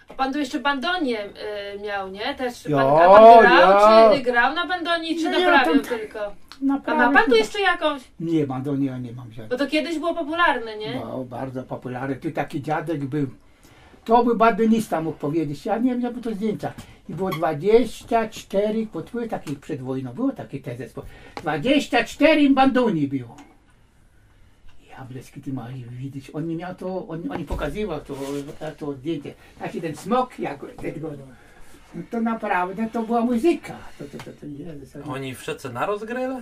A pan tu jeszcze bandonie miał, nie? Też Jo, pan, a pan grał, jo. czy grał na bandonii, czy No ja naprawiał tam- tylko? A Naprawdę ma pan tu to- jeszcze jakąś? Nie mam, do niej nie mam żadnej. Bo to kiedyś było popularne, nie? No, bardzo popularny. Tu taki dziadek był. To był bandonista, mógł powiedzieć. Ja nie wiem, bo to zdjęcia. I było 24, bo były takie przed wojną, było takie te zespoły. 24 bandoni było. Jableski ty masz widzieć. On nie miał to, on nie pokazywał to zdjęcie. Taki ten smok, jak tego. No to naprawdę to była muzyka. To Jezus. Oni wszyscy naraz grali?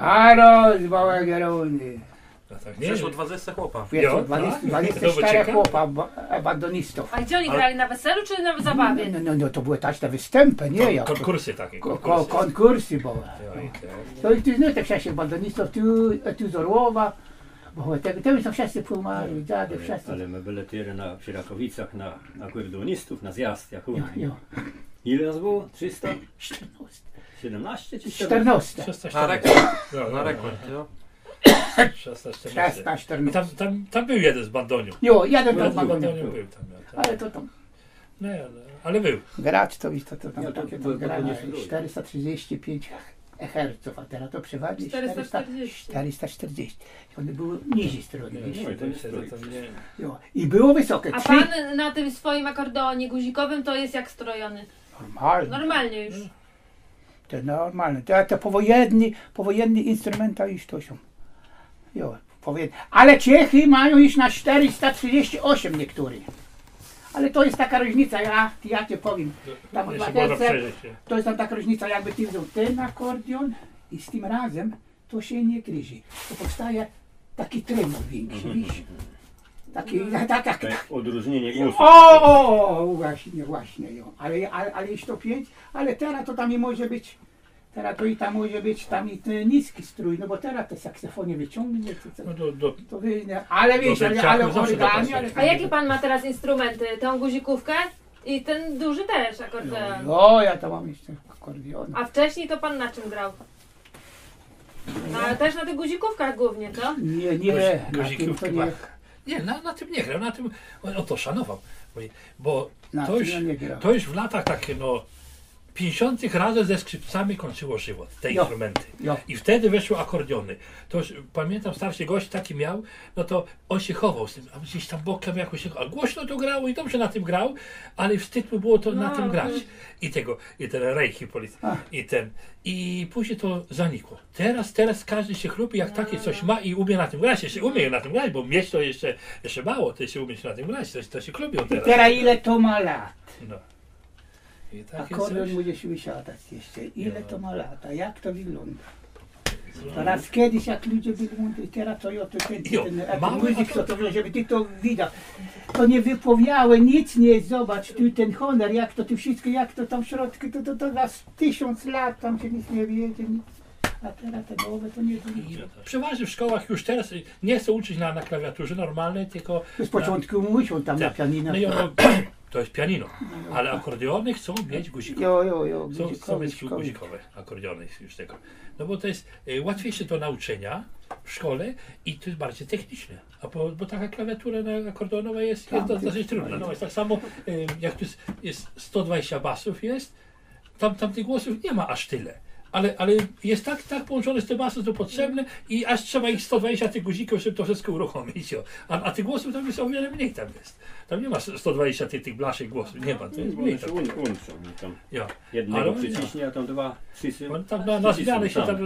Naroz, małe geruny. No tak, Przeszło 20 chłopa. Wiesz, Jo, 24 ciekawe. chłopa, bandonistów. A gdzie oni grali? Na weselu, czy na zabawie? No, to były takie występy, nie? Jak Konkursy takie. konkursy były. Jo, i tak. To i tu znacie wszyscy bandonistów, tu z Orłowa, bo te są wszyscy pomarli, dziady, wszyscy. Ale my byli tyle przy Rakowicach na akordonistów, na zjazd. Jak Jo, Ile nas było? 300? 14. 17 czy 14. Na 16-14. rekord. Na rekord, jo. 16-14. 14. Tam był jeden z bandoniów. Jo, jeden Jeden był z bandonią. bandoniów był tam. Ale to tam, Nie, ale był. grać to tam Ja to takie były tam grali, bandonistów. 435 herców, a teraz to przeważnie 440. 440. One były niżej strony, wiesz? No i to jest To nie. Jo. I było wysokie, A 3. pan na tym swoim akordeonie guzikowym to jest jak strojony? Normalnie. Normalnie już. To normalne. To powojenny instrumenta już to są. Jo, ale Czechy mają już na 438 niektórych. Ale to jest taka różnica, ja ci powiem. Tam Jeśli chyba można przeżyć. to jest tam taka różnica, jakby ty wziął ten akordeon i z tym razem, to się nie kryży. To powstaje taki tremor większy, widzisz? Taki, tak. odróżnienie głosu. Właśnie, jo. Ale jest to 5, ale teraz to tam nie może być. Teraz to i tam może być tam i ten niski strój, no bo teraz te saksofonie wyciągnie, No to wyjdzie. Ale wiesz, Do ale dęciaków zawsze organie, ale... dopasuje. A jakie pan ma teraz instrumenty? Tą guzikówkę i ten duży też akordeon. O, ja to mam jeszcze akordeon. A wcześniej to pan na czym grał? No, też na tych guzikówkach głównie, co? Nie, na Guzik tym to chyba. nie. Nie, na tym nie grał, na tym on to szanował. Bo Na to tym już, ja nie grał. to już w latach takie 50 razem ze skrzypcami kończyło żywot, te Jo. instrumenty. Jo. I wtedy weszły akordeony. To już, pamiętam, starszy gość taki miał, no to on się chował z tym, a gdzieś tam bokiem jakoś się chował. A głośno to grało i dobrze na tym grał, ale wstyd mu było to na tym grać. I ten Ray Hippolyt, i później to zanikło. Teraz każdy się chlupi, jak takie coś ma i umie na tym grać. Jeszcze umie na tym grać, bo mieć to jeszcze mało, to się umieć na tym grać, to się chlubią teraz. Teraz ile to ma lat? No. I takie Akordeon coś. będzie się wysiadać jeszcze. Ile to ma lata? Jak to wygląda? Teraz kiedyś jak ludzie byli mądrzy, teraz to ten mały muzyk, to żeby ty to widział. To nie wypowiały, nic nie zobacz, tu ten honor, jak to tu wszystko, jak to tam w środku, to na 1000 lat tam się nic nie wiedzie, nic. A teraz te nowe to nie I wyjdzie. przeważnie w szkołach już teraz nie chcą uczyć na klawiaturze normalnej, tylko Z początku muszą tam na pianino. No i to jest pianino, ale akordeony chcą mieć guzikowe. Jo, Chcą mieć guzikowe akordeony już tego. No bo to jest łatwiejsze do nauczenia w szkole i to jest bardziej techniczne. Bo taka klawiatura akordeonowa jest dosyć trudna. No jest tak samo jak tu jest 120 basów tam tych głosów nie ma aż tyle. Ale jest tak połączone z tym basem, to potrzebne i aż trzeba ich 120 tych guzików, żeby to wszystko uruchomić. Jo. A tych głosów tam jest o wiele mniej tam jest. Tam nie ma 120 tych blaszych głosów, nie ma, to jest mniej. Tam jednego przyciśnie, a tam 2, 3 Tam na zmiany się tam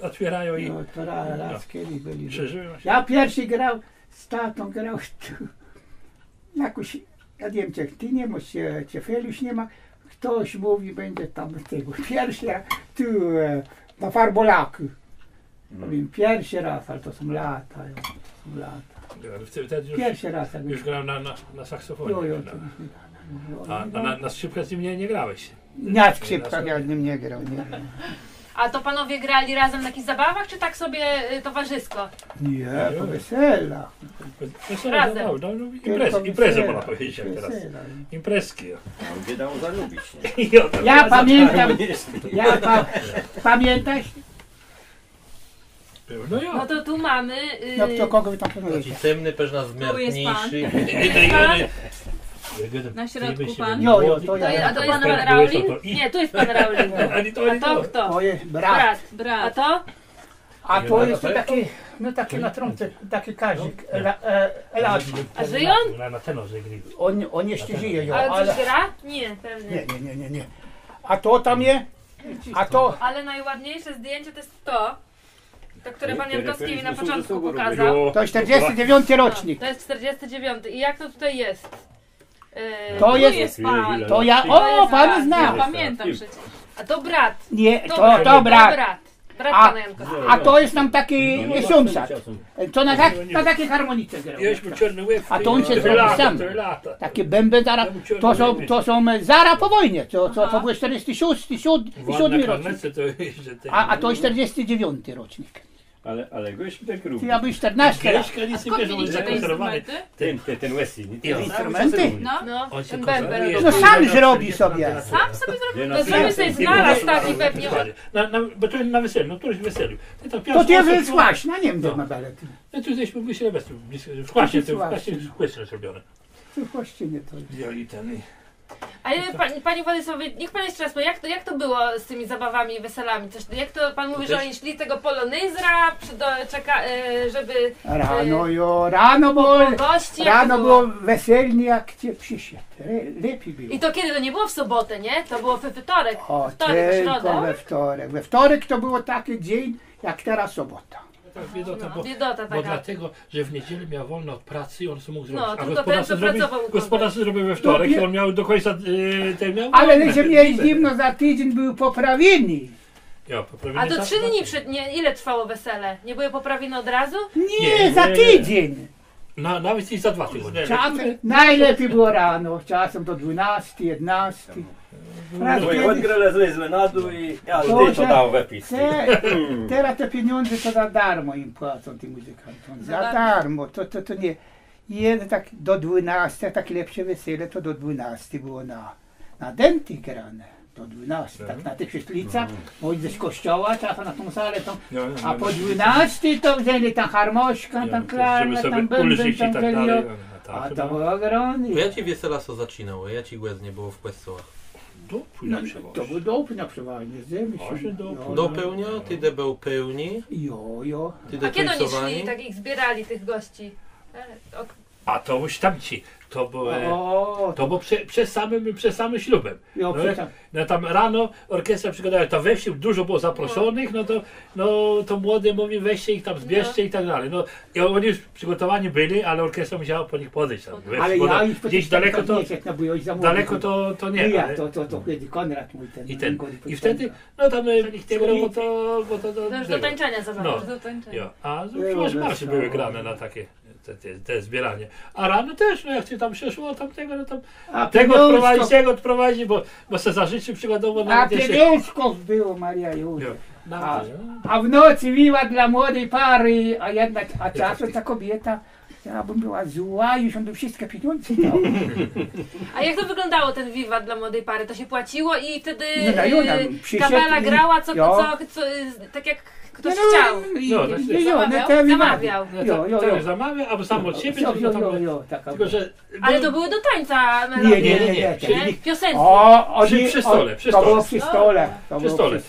otwierają i No to raz kiedyś byli. przeżyją się. Ja pierwszy grał, z tatą grał tu. Jakoś, ja nie wiem, czy ty nie masz, czy Feliusz nie ma. Ktoś mówi, będzie tam tego. Pierwszy raz tu na Farbolaku. Powiem, pierwszy raz, ale to są lata. Wtedy Pierwszy raz. już grał na saksofonie. A na skrzypkach z nim nie grałeś? Na skrzypkach ja z nim nie grał. Nie. A to panowie grali razem na jakichś zabawach, czy tak sobie towarzysko? Nie, po weselach. Razem. Imprezę można powiedzieć jak teraz. Imprezki. On by dał zalubić. Ja pamiętam, pamiętasz? No ja. No to tu mamy... No to kogo wy tam Taki planujecie? ciemny, też nas Tu jest pan. zmierniejszy. Na środku pan? Jo, to To ja. jest, a to jest Pan pan Raulin? byłeś, to Nie, tu jest pan Raulin. Ani to, A ani to to. kto? To jest brat. Brat. A Brat. to? A to jest to jest? taki, no taki na trąbce, taki kazik, elastyczny. A żyją? Na tenorze gry. On jeszcze żyje, jo, Ale ale... coś gra? Nie, pewnie. Nie. A to tam jest, a to... Ale najładniejsze zdjęcie to jest to, które pan Jankowski mi na To są początku ze sobą pokazał. To jest 49 rocznik. To jest 49. I jak to tutaj jest? To Tu jest... jest pan. To ja... To O, jest pan brat. zna. Pamiętam przecież. A to brat. Nie, To to brat. Brat A- pana Jankowskiego. A to jest tam taki siumsak. To na takiej harmonice grał. Jeś mu czarny łeb. A to on się to zrobił lata, sam. to lata. Takie bęben zaraz, to są zara po wojnie, to było 46, 7 Ładna rocznik. karnece to jest, że ten... A to jest 49 rocznik. Ale gość tak Ty robi. ja byś 14 lat. Greszka nic nie Skąd bierze, on jest mieliście te zakonserwowany. instrumenty? Ten Wesley. Nie? Ja. Instrumenty? No. No, On się ten konserwuje. bęben. No sam zrobi sobie. Sam sobie zrobił. To zrobił sobie znalazł taki pewnie. Bo to jest na weselu, no któryś weselu. Ty tam To ty jest właśnie, no nie wiem, na balet. No tu jesteśmy w Sylwestru, w Kłaście, to Właśnie. w Kłaście zrobione. To właśnie nie to. Wzięli ten i... Ale panie Władysławie, niech pan jeszcze raz powie, jak to było z tymi zabawami i weselami? Jak to pan mówi, że oni szli tego polonezra, żeby Rano było, gości? Jak rano to było weselnie jak cię przyszedł. Lepiej było. I to kiedy? To nie było w sobotę, nie? To było we wtorek. O, Wtorek, tylko środę. we wtorek. We wtorek to było taki dzień, jak teraz sobota. Tak, biedota, bo, Biedota bo taka. dlatego, że w niedzielę miał wolno od pracy i on sobie mógł No, zrobić. tylko ten, co pracował, mógł gospodarz zrobił we wtorek No, i on miał do końca ten miał. Ale że mieli zimno, za tydzień był poprawieni. Ja, A to 3 dni przed, nie, ile trwało wesele? Nie były poprawione od razu? Nie, za tydzień. Nawet i za 2 tygodnie. Czasem najlepiej było rano, czasem do 12, 11. Raz Moje kiedyś, odgrele zlezły na dół i ja To ty to dał wepis. teraz te pieniądze to za darmo im płacą tym muzykantom. Za darmo, to nie. Jeden tak do 12, takie lepsze wesele to do 12 było na denty grane. Do 12, tak na tych świetlicach, bo z kościoła, czasem na tą salę, a po 12 to wzięli tam harmoszka, tam klarnet, tam bęben, tam wzięli, a to było ogromne. Ja ci wesela co zaczynało, ja ci głez nie było w Kłestołach. To był dopnia przeważnie, ziemi się. Do pełnia, ty de był pełni, Jo. ty A de kiedy oni końcowani. szli, tak ich zbierali, tych gości? A to już tamci. To O, było przed samym ślubem. jo, No, no tam rano orkiestra przygotowała, to we wsi dużo było zaproszonych, to młody mówi weźcie ich tam zbierzcie i tak dalej. No i oni już przygotowani byli, ale orkiestra musiała po nich podejść tam. Wiesz, ale bo ja tam już gdzieś daleko to, daleko to nie. Ja, ale- to wtedy Konrad mój ten. I wtedy, no tam nikt nie grał, bo to To już do tańczenia zabawy. No. Do tańczenia. Ja, a przecież marsze były grane na takie te zbieranie. A rano też, no jak się tam przeszło tamtego, no tam tego odprowadzić, bo se zażyczy przykładowo A nawet jeszcze... pieniążków było, Maria Józef. No, A w nocy wiła dla młodej pary, a czasem ta kobieta, ja bym była zła, już on by wszystkie pieniądze dał. A jak to wyglądało, ten wiwat dla młodej pary? To się płaciło i wtedy przyszedł kapela i- grała jo. tak jak ktoś chciał. Zamawiał. Tak zamawia, albo sam od siebie, tylko że... Ale to były do tańca Nie. melodie. Piosenki. Przy stole. To było przy stole. Przy stole.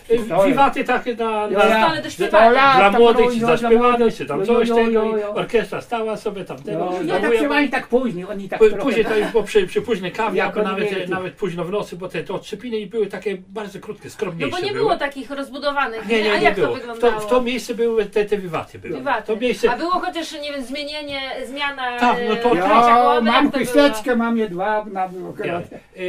Wiwaty takie dla stole do śpiewania. dla młodych czy zaśpiewane, czy tam coś tego. Orkiestra stała sobie tam tego. No tak śpiewali tak później, oni tak Później to trochę... już było przy późnej kawie, Jak albo oni mieli. nawet późno w nocy, bo te odczepiny były takie bardzo krótkie, No skromniejsze bo nie były. było takich rozbudowanych. A Nie jak było. to wyglądało? W to miejsce były te wiwaty. Były. Wiwaty. To miejsce... A było chociaż, nie wiem, zmiana Tak, no to- tańca głowy, mam jak to było? chusteczkę, mam jedwabna, było Ja,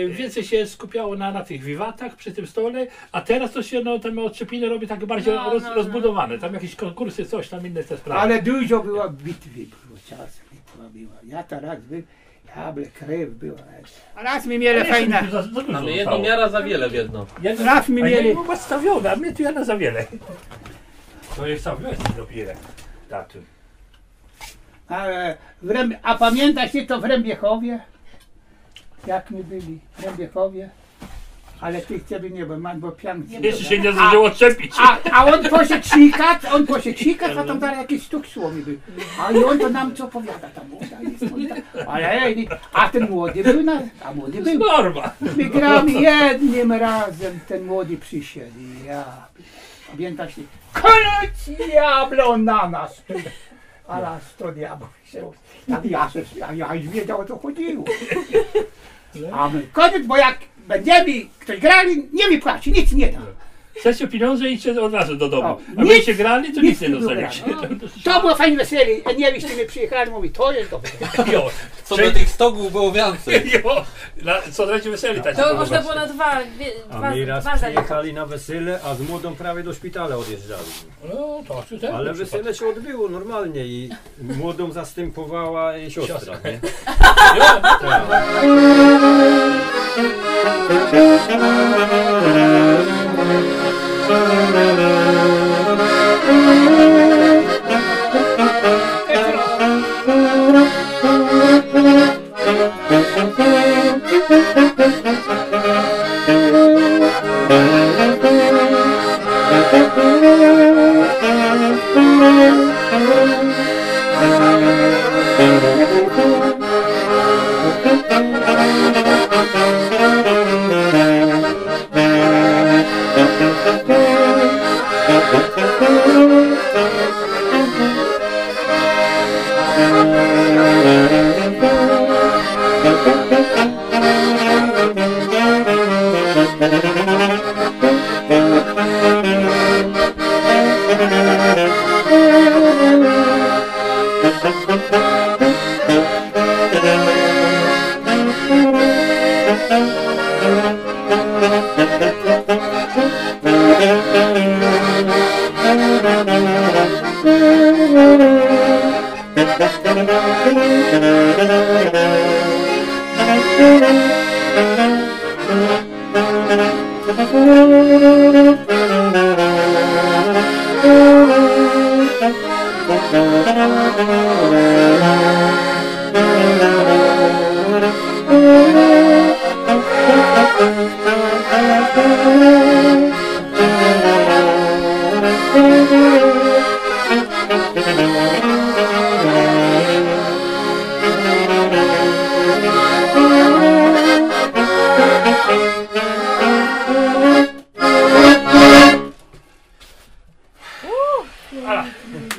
więcej się skupiało na tych wiwatach przy tym stole, a teraz to się tam odczepiny robi takie bardziej rozbudowane. Tam jakieś konkursy, coś tam inne te sprawy. Ale dużo było bitwy, było czasem, bitwa była. Ja teraz był, krew była. A raz mi mieli fajne, Mamy jedną miara za wiele w jedno. raz mi mieli... Ja była stawiona, a mnie tu ja za wiele. To jest sam wiosny dopiero. Tatu. A pamiętasz ty to w Rębiechowie? Jak my byli w Rębiechowie? ale tych ciebie nie, bo pięknie. Jeszcze się nie zdążyło odczepić. A on poszedł sikać, a tam dalej jakiś stuk słomy był. A i on to nam co powiada tam. Ale a ten młody był, młody był. Norma. My gramy jednym razem, ten młody przyszedł. Ja pamiętasz, koniec diablo na nas. A raz to diablo się. Ja już wiedział, o co chodziło. A my koniec, bo jak będziemy ktoś grali, nie wypłaci, nic nie da. Chcecie pieniądze i idźcie od razu do domu. O, A byście grali, to nic nie było dostaniecie. To było fajnie wesele. Nie wiesz, my przyjechali, mówi, to jest dobre. Jo, Co do tych stogów było więcej. jo, co dajcie weseli tak. To można było na dwa A my raz zdania. przyjechali na wesele, a z młodą prawie do szpitala odjeżdżali. No to czy ten? Ale wesele się odbyło normalnie i młodą zastępowała siostra, nie? Jo,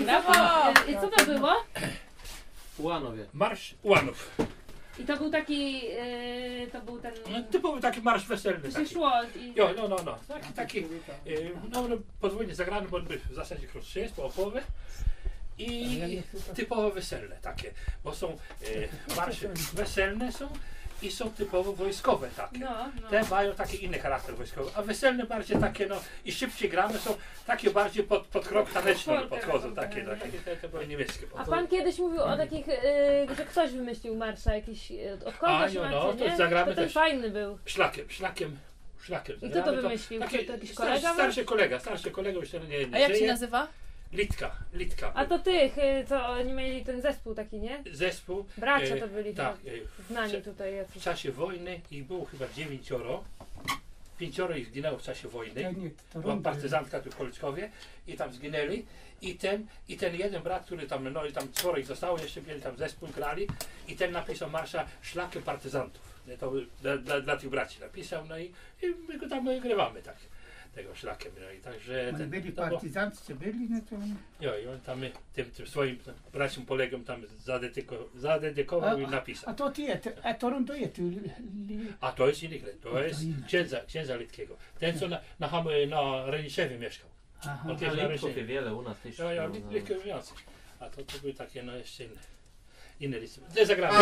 Brawo! I co to było? Ułanowie. Marsz Ułanów. I to był taki, to był ten... No, typowy taki marsz weselny. To się Taki. szło i... Jo, no. Taki no, podwójnie zagrany, bo on był w zasadzie krótszy jest, połowy. I typowo weselne takie, bo są marsze weselne są i są typowo wojskowe takie. No. Te mają taki inny charakter wojskowy, a weselne bardziej takie no i szybciej gramy są takie bardziej pod krok taneczny podchodzą, takie te były niemieckie. A pan kiedyś mówił o takich, że ktoś wymyślił marsza, jakiś od kogoś no, macie, to nie? zagramy To ten też. fajny był. Szlakiem. I kto to wymyślił? Takie, To jakiś kolega? starszy kolega już teraz nie A jak się żyje. nazywa? Litka. A to tych, co oni mieli ten zespół taki, nie? Zespół. Bracia to byli Tak. znani tutaj W jacyś. czasie wojny ich było chyba 9. 5 ich zginęło w czasie wojny. Była partyzantka tu w Kolczkowie i tam zginęli. I ten jeden brat, który tam, no i tam 4 ich zostało, jeszcze mieli tam zespół, grali i ten napisał marsza Szlakiem Partyzantów. Nie, to dla tych braci napisał, no i my go tam grywamy tak, tego szlakiem. No i także Oni byli partyzanci, byli, no to... Jo, i on tam tym swoim braciom polegom tam zadedykował i napisał. A to ty, a to on to jest? A to jest inny klient, to jest księdza Litkiego. Ten co na Reniszewie mieszkał. Aha. On też na Litków Reniszewie. wiele u nas też. Ja Litkę więcej. A to były takie no jeszcze inne listy. Gdzie zagramy?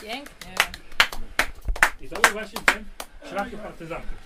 Pięknie. I to był właśnie ten szlaki partyzantów.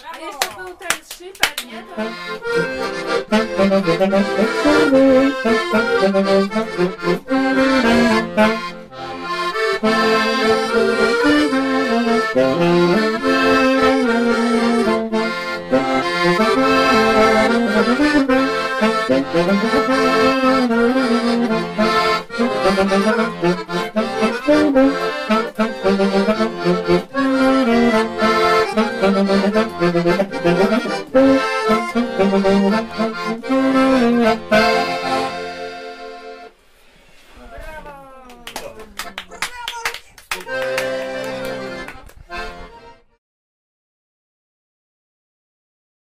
A jeszcze był ten szyper, nie? Thank you.